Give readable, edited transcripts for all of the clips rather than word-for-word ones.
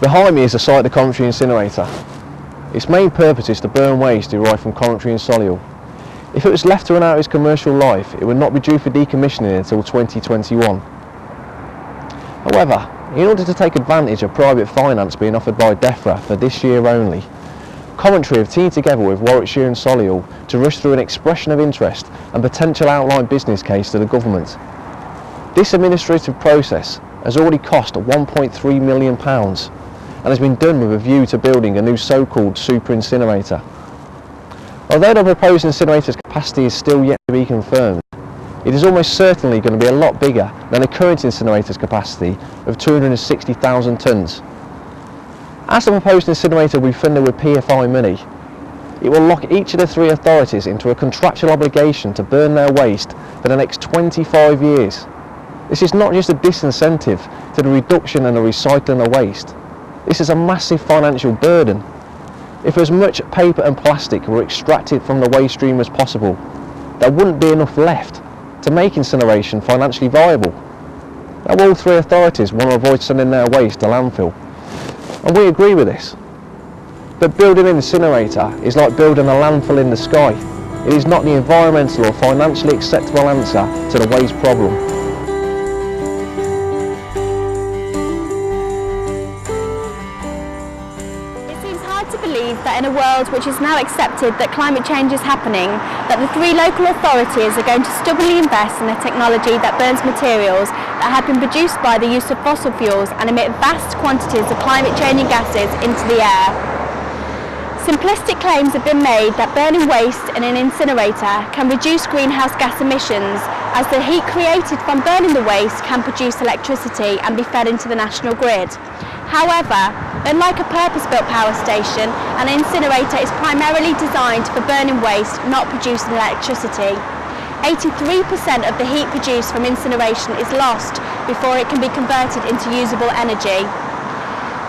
Behind me is the site of the Coventry Incinerator. Its main purpose is to burn waste derived from Coventry and Solihull. If it was left to run out its commercial life, it would not be due for decommissioning until 2021. However, in order to take advantage of private finance being offered by DEFRA for this year only, Coventry have teamed together with Warwickshire and Solihull to rush through an expression of interest and potential outline business case to the government. This administrative process has already cost £1.3 million and has been done with a view to building a new so-called Super-Incinerator. Although the proposed incinerator's capacity is still yet to be confirmed, it is almost certainly going to be a lot bigger than the current incinerator's capacity of 260,000 tonnes. As the proposed incinerator will be funded with PFI money, it will lock each of the three authorities into a contractual obligation to burn their waste for the next 25 years. This is not just a disincentive to the reduction and the recycling of waste. This is a massive financial burden. If as much paper and plastic were extracted from the waste stream as possible, there wouldn't be enough left to make incineration financially viable. Now, all three authorities want to avoid sending their waste to landfill, and we agree with this. But building an incinerator is like building a landfill in the sky. It is not the environmental or financially acceptable answer to the waste problem. It seems hard to believe that in a world which is now accepted that climate change is happening, that the three local authorities are going to stubbornly invest in a technology that burns materials that have been produced by the use of fossil fuels and emit vast quantities of climate-changing gases into the air. Simplistic claims have been made that burning waste in an incinerator can reduce greenhouse gas emissions, as the heat created from burning the waste can produce electricity and be fed into the national grid. However, unlike a purpose-built power station, an incinerator is primarily designed for burning waste, not producing electricity. 83% of the heat produced from incineration is lost before it can be converted into usable energy.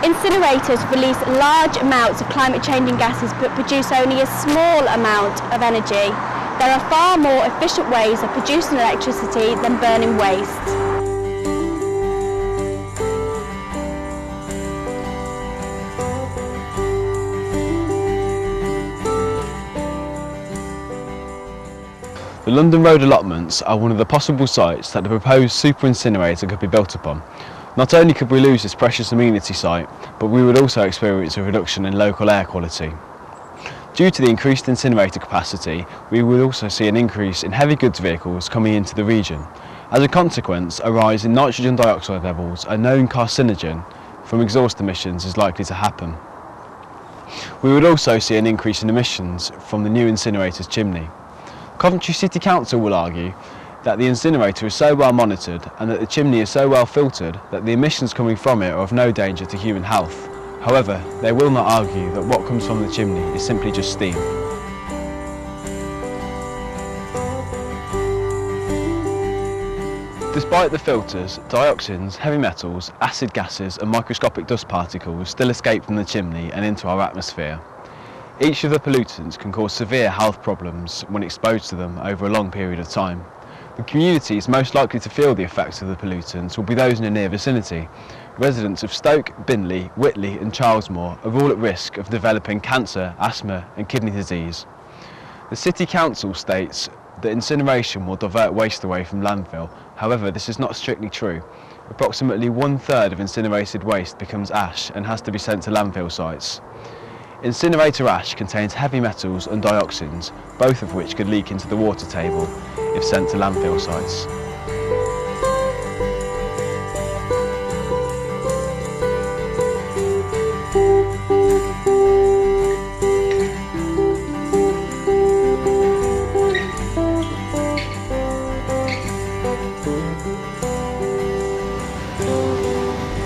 Incinerators release large amounts of climate-changing gases but produce only a small amount of energy. There are far more efficient ways of producing electricity than burning waste. The London Road allotments are one of the possible sites that the proposed super-incinerator could be built upon. Not only could we lose this precious amenity site, but we would also experience a reduction in local air quality. Due to the increased incinerator capacity, we would also see an increase in heavy goods vehicles coming into the region. As a consequence, a rise in nitrogen dioxide levels, a known carcinogen, from exhaust emissions is likely to happen. We would also see an increase in emissions from the new incinerator's chimney. Coventry City Council will argue that the incinerator is so well monitored and that the chimney is so well filtered that the emissions coming from it are of no danger to human health. However, they will not argue that what comes from the chimney is simply just steam. Despite the filters, dioxins, heavy metals, acid gases and microscopic dust particles still escape from the chimney and into our atmosphere. Each of the pollutants can cause severe health problems when exposed to them over a long period of time. The communities most likely to feel the effects of the pollutants will be those in the near vicinity. Residents of Stoke, Binley, Whitley and Charlesmore are all at risk of developing cancer, asthma and kidney disease. The City Council states that incineration will divert waste away from landfill. However, this is not strictly true. Approximately 1/3 of incinerated waste becomes ash and has to be sent to landfill sites. Incinerator ash contains heavy metals and dioxins, both of which could leak into the water table if sent to landfill sites.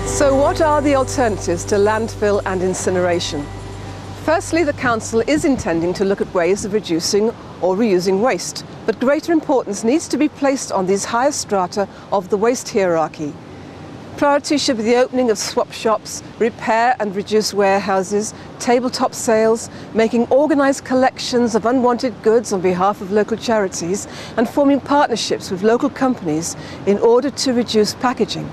So what are the alternatives to landfill and incineration? Firstly, the Council is intending to look at ways of reducing or reusing waste, but greater importance needs to be placed on these higher strata of the waste hierarchy. Priority should be the opening of swap shops, repair and reduce warehouses, tabletop sales, making organised collections of unwanted goods on behalf of local charities, and forming partnerships with local companies in order to reduce packaging.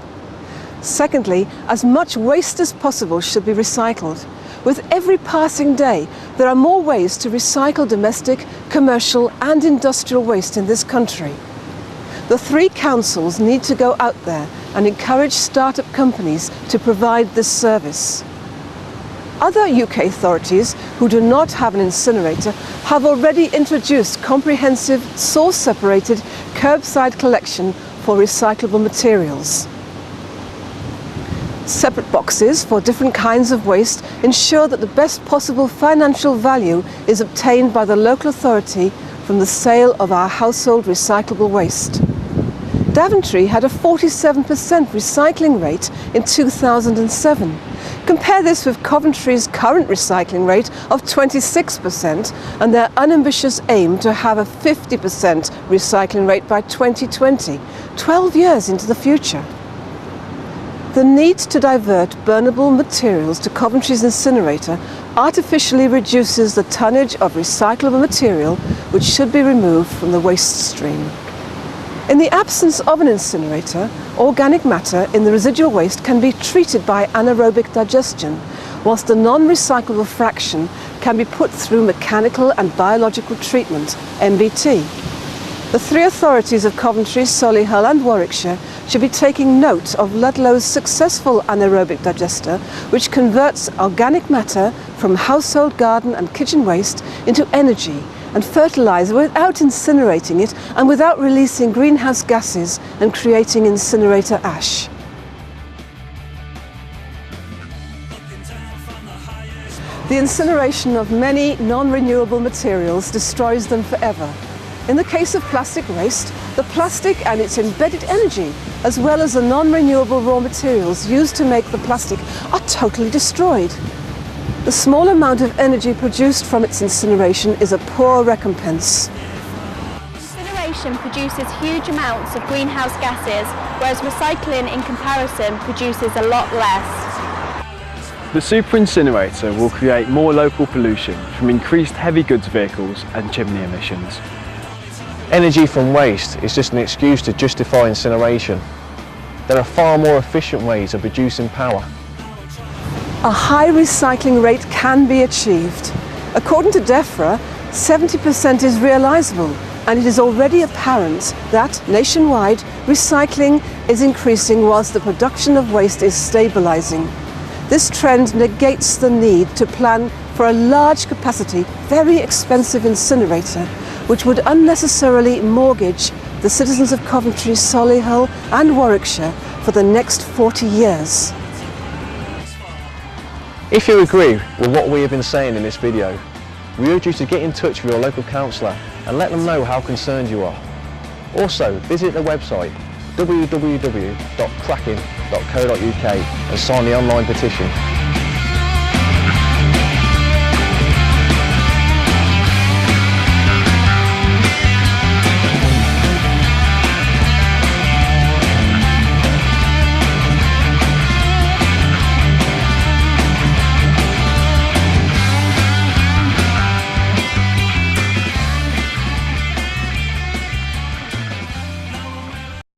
Secondly, as much waste as possible should be recycled. With every passing day, there are more ways to recycle domestic, commercial and industrial waste in this country. The three councils need to go out there and encourage start-up companies to provide this service. Other UK authorities who do not have an incinerator have already introduced comprehensive source-separated curbside collection for recyclable materials. Separate boxes for different kinds of waste ensure that the best possible financial value is obtained by the local authority from the sale of our household recyclable waste. Daventry had a 47% recycling rate in 2007. Compare this with Coventry's current recycling rate of 26% and their unambitious aim to have a 50% recycling rate by 2020, 12 years into the future. The need to divert burnable materials to Coventry's incinerator artificially reduces the tonnage of recyclable material which should be removed from the waste stream. In the absence of an incinerator, organic matter in the residual waste can be treated by anaerobic digestion, whilst the non-recyclable fraction can be put through mechanical and biological treatment, MBT. The three authorities of Coventry, Solihull and Warwickshire should be taking note of Ludlow's successful anaerobic digester, which converts organic matter from household, garden and kitchen waste into energy and fertiliser without incinerating it and without releasing greenhouse gases and creating incinerator ash. The incineration of many non-renewable materials destroys them forever. In the case of plastic waste, the plastic and its embedded energy, as well as the non-renewable raw materials used to make the plastic, are totally destroyed. The small amount of energy produced from its incineration is a poor recompense. Incineration produces huge amounts of greenhouse gases, whereas recycling in comparison produces a lot less. The Super-Incinerator will create more local pollution from increased heavy goods vehicles and chimney emissions. Energy from waste is just an excuse to justify incineration. There are far more efficient ways of producing power. A high recycling rate can be achieved. According to DEFRA, 70% is realisable, and it is already apparent that, nationwide, recycling is increasing whilst the production of waste is stabilising. This trend negates the need to plan for a large capacity, very expensive incinerator, which would unnecessarily mortgage the citizens of Coventry, Solihull and Warwickshire for the next 40 years. If you agree with what we have been saying in this video, we urge you to get in touch with your local councillor and let them know how concerned you are. Also, visit the website www.cracking.co.uk and sign the online petition.